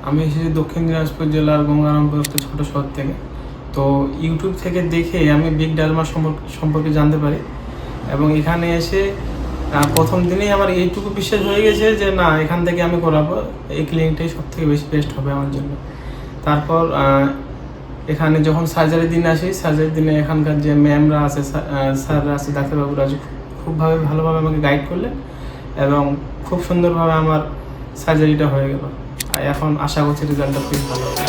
আমি এসেছি দক্ষিণ দিনাজপুর জেলার গঙ্গারামপুর একটা ছোটো শহর থেকে। তো ইউটিউব থেকে দেখে আমি বিগ ডারমা সম্পর্কে জানতে পারি এবং এখানে এসে প্রথম দিনেই আমার এইটুকু বিশ্বাস হয়ে গেছে যে না, এখান থেকে আমি করাবো, এই ক্লিনিকটাই সবথেকে বেশি বেস্ট হবে আমার জন্য। তারপর এখানে যখন সার্জারির দিন আসি, সার্জারির দিনে এখানকার যে ম্যামরা আছে, স্যাররা আছে, ডাক্তারবাবুরা আছে, ভালোভাবে আমাকে গাইড করলেন এবং খুব সুন্দরভাবে আমার সার্জারিটা হয়ে গেল। এখন আশা করছি রেজাল্টটা খুব ভালো হবে।